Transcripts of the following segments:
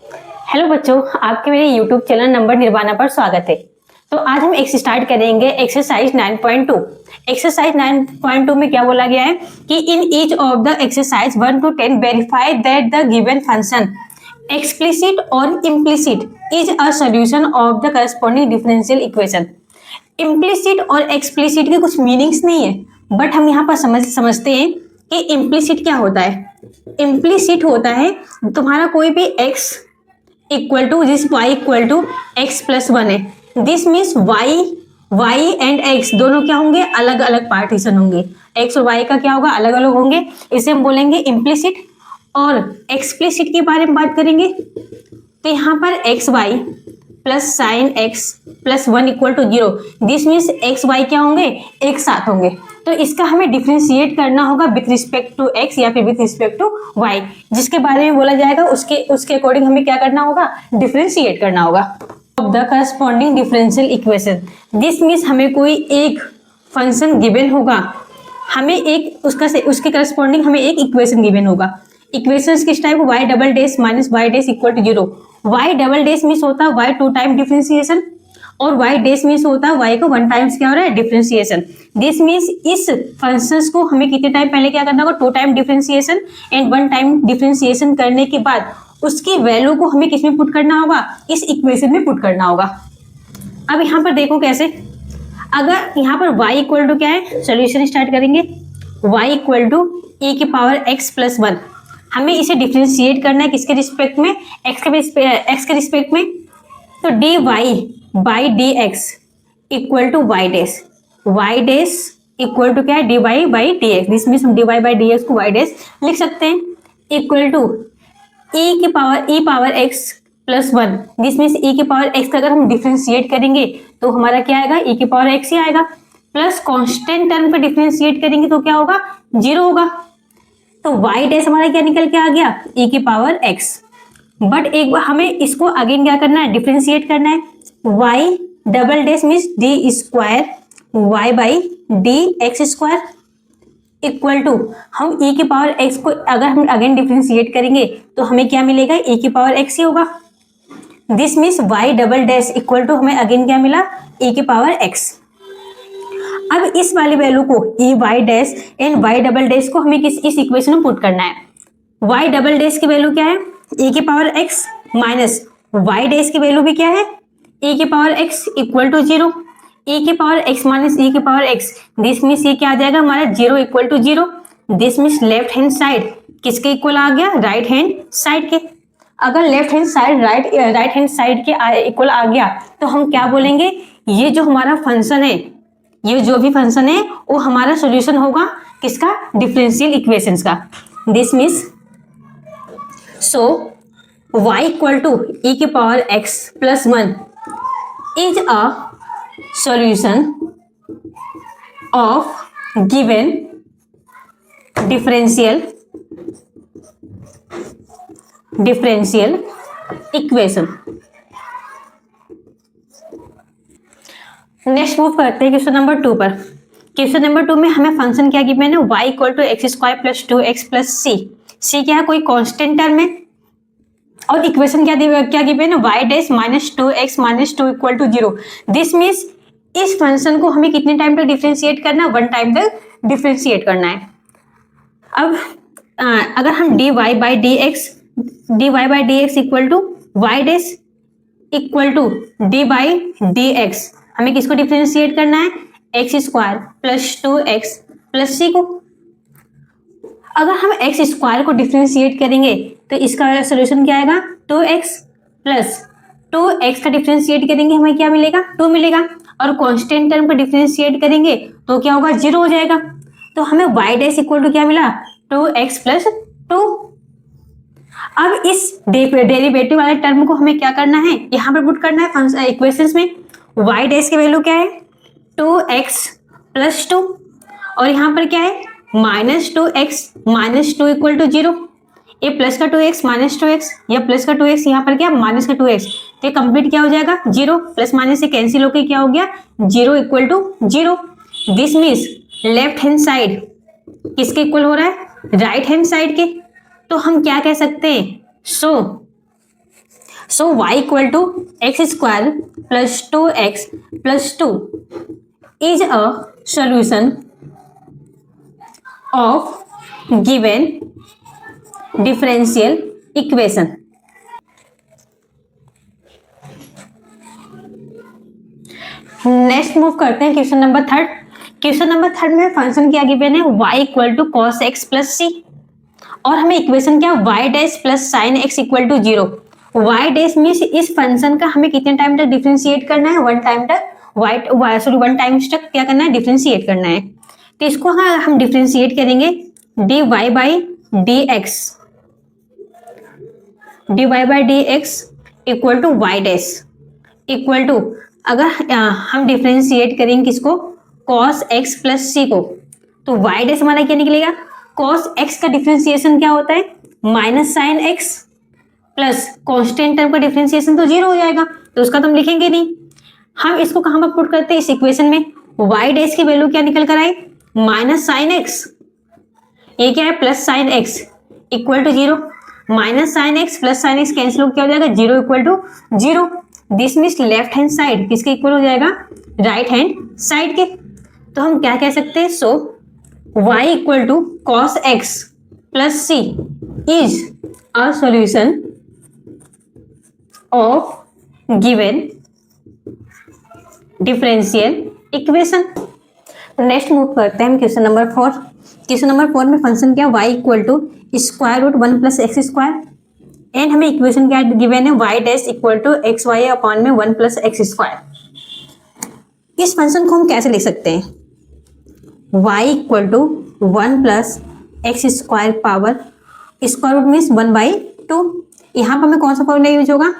Hello बच्चों, आपके मेरे YouTube चैनल नंबर निर्वाणा पर स्वागत है। तो आज हम स्टार्ट करेंगे एक्सरसाइज 9.2। एक्सरसाइज 9.2 में क्या बोला गया है कि in each of the exercise 1 to 10 verify that the given function explicit और implicit is a solution of the corresponding differential equation. Implicit और एक्सप्लिसिट के कुछ मीनिंग्स नहीं है, बट हम यहाँ पर समझते हैं कि इम्प्लिसिट क्या होता है। इम्प्लिसिट होता है तुम्हारा कोई भी x इक्वल टू जिस y equal to x plus one है। This means y and x दोनों क्या होंगे, अलग अलग पार्टीशन होंगे। x और y का क्या होगा, अलग अलग होंगे, इसे हम बोलेंगे इम्प्लिसिट। और एक्सप्लिसिट के बारे में बात करेंगे तो यहाँ पर X Y plus sine X plus one equal to zero. This means X Y क्या होंगे, एक साथ होंगे। तो इसका हमें डिफ्रेंशिएट करना होगा विथ रिस्पेक्ट टू एक्स या फिर विथ रिस्पेक्ट टू वाई, जिसके बारे में बोला जाएगा उसके अकॉर्डिंग हमें क्या करना होगा, डिफ्रेंशिएट करना होगा of the corresponding differential equation. This means हमें कोई एक फंक्शन गिवन होगा, हमें एक उसके करस्पॉन्डिंग हमें एक इक्वेशन गिवन होगा। इक्वेशंस किस type, y double dash minus y dash equal to zero. y double dash means होता है y टू टाइम डिफरेंशिएशन और y डैश मीन्स होता है y को वन टाइम्स क्या हो रहा है, डिफरेंशिएशन। दिस मीन्स इस फंक्शंस को हमें कितने टाइम पहले क्या करना होगा, two time differentiation and one time differentiation करने के बाद उसकी वैल्यू को हमें किस में पुट करना होगा, इस इक्वेशन में पुट करना होगा। अब यहाँ पर देखो कैसे, अगर यहाँ पर y इक्वल टू क्या है, सोल्यूशन स्टार्ट करेंगे। y इक्वल टू e की पावर x प्लस वन, हमें इसे डिफरेंशिएट करना है किसके रिस्पेक्ट में, x के रिस्पेक्ट में। तो dy by D x equal to y dash equal to क्या है, dy by D X. This means हम dy बाई डी एक्स को y डैश लिख सकते हैं equal to e power x plus one. This means e की power x का अगर हम डिफरेंशिएट करेंगे तो हमारा क्या आएगा, e की पावर x ही आएगा। प्लस कांस्टेंट टर्म पे डिफरेंशिएट करेंगे तो क्या होगा, जीरो होगा। तो y डैश हमारा क्या निकल के आ गया, e की पावर x। बट एक बार हमें इसको अगेन क्या करना है, डिफरेंशिएट करना है। y double dash means D square y by D X square equal to हम e की पावर x को अगर हम अगेन डिफरेंशिएट करेंगे तो हमें क्या मिलेगा, e की पावर x ही होगा। This means y double dash equal to हमें अगेन क्या मिला, e की पावर x। अब इस वाली वैल्यू को e Y dash and y double dash को हमें इस इक्वेशन में पुट करना है। y डबल डैश की वैल्यू क्या है, e की power x minus y dash की वैल्यू भी क्या है, e की power x equal to zero. e की पावर x माइनस e की पावर x, दिस मीन्स ये क्या आ जाएगा हमारा, zero equal to zero. This means left hand side किसके इक्वल आ गया, राइट हैंड साइड के। अगर left hand side right hand side के इक्वल आ गया तो हम क्या बोलेंगे, ये जो हमारा फंक्शन है, ये जो भी फंक्शन है वो हमारा सॉल्यूशन होगा किसका, डिफरेंशियल इक्वेशंस का। This means so y equal to e की power x plus one is a solution of given differential equation. Next move करते हैं क्वेश्चन नंबर 2 पर। क्वेश्चन नंबर 2 में हमें फंक्शन क्या गिवन है, y equal to x square plus two x plus c क्या है, कोई कांस्टेंट टर्म है। और इक्वेशन क्या गिवन है, y डैश minus two X minus two equal to zero. This means इस फंक्शन को हमें कितने टाइम तक डिफरेंशिएट करना है, वन टाइम तक डिफरेंशिएट करना है। अब अगर हम dy by D x equal to y dash equal to d by D x, हमें किसको डिफरेंशिएट करना है, x square plus two x plus c को। अगर हम एक्स स्क्वायर को डिफरेंशिएट करेंगे तो इसका सॉल्यूशन क्या आएगा, two x plus two X का डिफरेंशिएट करेंगे हमें क्या मिलेगा, टू मिलेगा। और कांस्टेंट टर्म को डिफरेंशिएट करेंगे तो क्या होगा, जीरो हो जाएगा। तो हमें y डैश इक्वल टू क्या मिला, टू एक्स प्लस टू। अब इस डेरिवेटिव वाले टर्म को हमें क्या करना है, यहाँ पर पुट करना है इक्वेशंस में। y डैश की वैल्यू क्या है, टू एक्स प्लस टू, और यहाँ पर क्या है, minus two X minus two equal to zero. ये प्लस का two X minus two X या प्लस का टू एक्स, यहाँ पर क्या माइनस का टू एक्स, तो ये कंप्लीट क्या हो जाएगा, जीरो। प्लस माइनस से कैंसिल होकर क्या हो गया, zero equal to zero. This means left hand side किसके इक्वल हो रहा है, राइट हैंड साइड के। तो हम क्या कह सकते हैं, so so y equal to x square plus 2x plus 2 is a solution of given differential equation. Next move करते हैं question number third. Question number third में फंक्शन क्या गिवन है, y equal to cos x plus c, और हमें equation क्या y dash plus sine x equal to 0। y dash means इस function का हमें कितने टाइम तक डिफरेंशिएट करना है, वन टाइम तक वन टाइम्स तक क्या करना है, डिफरेंशिएट करना है। तो इसको हम डिफरेंशिएट करेंगे dy by D x equal to Y dash equal to, अगर हम डिफरेंशिएट करेंगे किसको, cos x प्लस सी को, तो y डैश हमारा क्या निकलेगा, cos x का डिफरेंशिएशन क्या होता है, minus sine x plus constant term का डिफरेंशिएशन तो 0 हो जाएगा, तो उसका तो हम लिखेंगे नहीं। हम इसको कहां पर पुट करते हैं, इस इक्वेशन में। y डैश की वैल्यू क्या निकल कर आई, माइनस साइन x, ये क्या है plus sine x equal to 0, minus sine x plus sine x cancel हो क्या हो जाएगा, 0 equal to 0। This means left hand side किसके इक्वल हो जाएगा, राइट हैंड साइड के। तो हम क्या कह सकते हैं, so y equal to cos x plus C is a solution of given differential equation. Next move करते हैं हम क्वेश्चन नंबर 4। क्वेश्चन नंबर 4 में फंक्शन क्या, y equal to square root 1 plus x square, and हमें equation क्या given है, y dash equal to X Y upon में 1 plus x square. इस फंक्शन को हम कैसे लिख सकते हैं, y equal to 1 plus x square power square root means 1/2। यहाँ पर हमें कौन सा फॉर्मूला यूज होगा,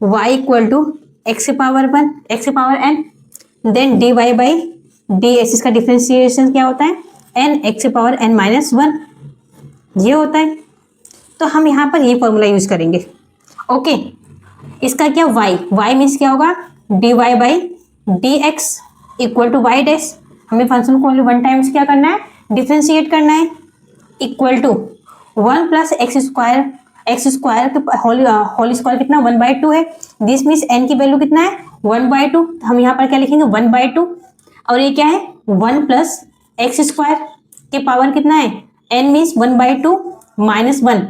y इक्वल टू एक्स से पावर 1 एक्स से power n, then dy by D x, इसका डिफरेंशिएशन क्या होता है, n एक्स से पावर n माइनस 1, ये होता है। तो हम यहाँ पर ये फॉर्मूला यूज करेंगे। ओके, इसका क्या y मीन्स क्या होगा, dy by D x equal to Y dash, हमें फंक्शन को ओनली वन टाइम्स क्या करना है, डिफरेंशिएट करना है, equal to 1 plus x square के होल स्क्वायर कितना 1/2 है। दिस मीन्स n की वैल्यू कितना है 1/2, तो हम यहाँ पर क्या लिखेंगे 1/2, और ये क्या है 1 प्लस एक्स स्क्वायर के पावर कितना है n मीन्स 1/2 माइनस 1।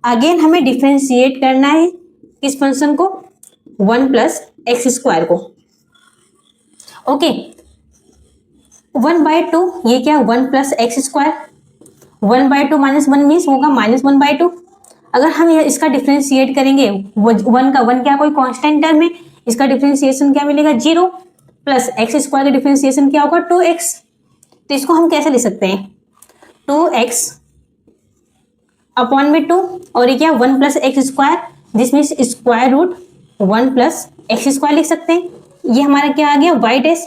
अगेन हमें डिफरेंशिएट करना है किस फंक्शन को, 1 प्लस एक्स स्क्वायर को। ओके, 1/2 ये क्या 1 plus x square, 1/2 minus 1 means होगा माइनस 1/2। अगर हम इसका डिफरेंशिएट करेंगे, 1 क्या कोई कांस्टेंट टर्म है, इसका डिफरेंशिएशन क्या मिलेगा 0, प्लस एक्स स्क्वायर का डिफरेंशिएशन क्या होगा 2x। तो इसको हम कैसे लिख सकते हैं, 2x अपॉन में 2, और ये क्या 1 plus x square, this means square root 1 plus x square लिख सकते हैं। ये हमारा क्या आ गया y डैश,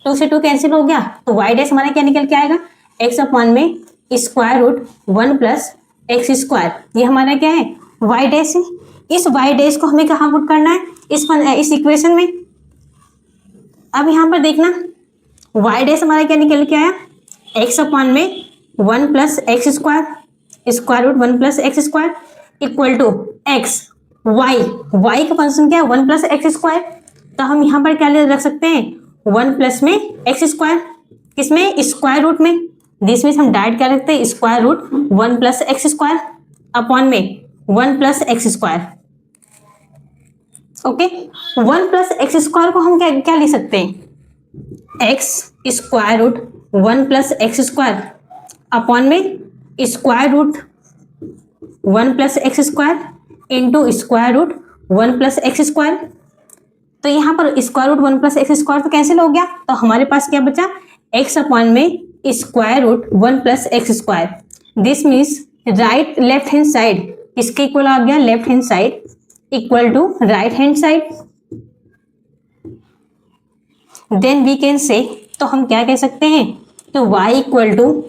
2 से 2 कैंसिल हो गया, तो y डैश हमारा क्या निकल के आएगा, x अपॉन में square root 1 plus x square, ये हमारा क्या है y डैश है। इस y डैश को हमें कहाँ पुट करना है, इस इक्वेशन में। अब यहाँ पर देखना y डैश हमारा क्या निकल के आया, x अपॉन में 1 plus x square square root 1 plus x square equal to x y का फंक्शन क्या है 1 प्लस एक्स स्क्वायर, तो हम यहाँ पर क्या रख सकते हैं 1 प्लस में एक्स स्क्वायर, किसमें स्क्वायर रूट में, दिस मीन्स हम डायरेक्ट क्या रखते हैं square root 1 plus x square upon में 1 plus x square. Okay, 1 plus x square को हम क्या लिख सकते हैं, x square root 1 plus x square upon में square root 1 plus x square into square root 1 plus x square. तो यहाँ पर square root 1 plus x square तो कैंसिल हो गया, तो हमारे पास क्या बचा, x अपॉन में square root 1 plus x square. This means right left hand side किसके इक्वल आ गया, left hand side equal to right hand side. Then we can say, तो हम क्या कह सकते हैं, तो y equal to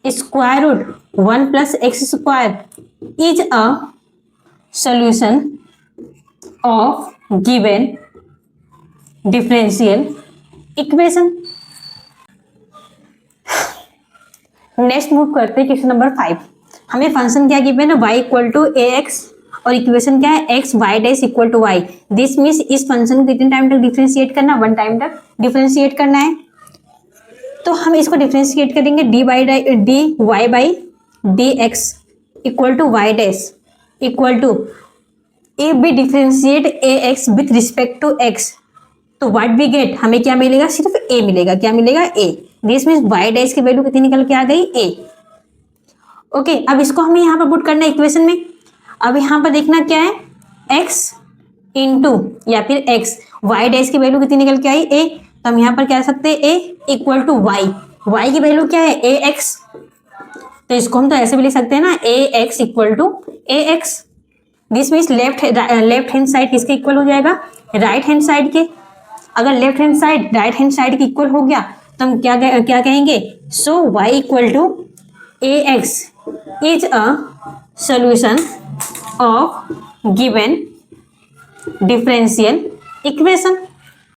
square root 1 plus x square is a solution of given differential equation. Next move करते हैं क्वेश्चन नंबर 5। हमें फंक्शन क्या गिवन है, y इक्वल टू ax और इक्वेशन क्या है, x y dash equal to y. This means इस function को कितने टाइम तक डिफ्रेंशिएट करना, 1 टाइम तक डिफ्रेंशिएट करना है। तो हम इसको डिफ्रेंशिएट करेंगे d y by D x equal to Y dash equal to if we differentiate ax with respect to x, तो what we get, हमें क्या मिलेगा, सिर्फ a मिलेगा। क्या मिलेगा, a। This means y dash की वैल्यू कितनी निकल के आ गई, a। ओके, अब इसको हमें यहाँ पर पुट करना है इक्वेशन में। अब यहाँ पर देखना क्या है, x इंटू या फिर x, y डैश की वैल्यू कितनी निकल के आई, a। तो हम यहाँ पर क्या कर सकते हैं, a equal to y, y की वैल्यू क्या है, ax। तो इसको हम तो ऐसे भी लिख सकते हैं ना, ax equal to ax। This means left hand side किसके इक्वल हो जाएगा, राइट हैंड साइड के। अगर left hand side right hand side के इक्वल हो गया तो हम क्या कहेंगे, so y equal to ax is a solution of given differential equation.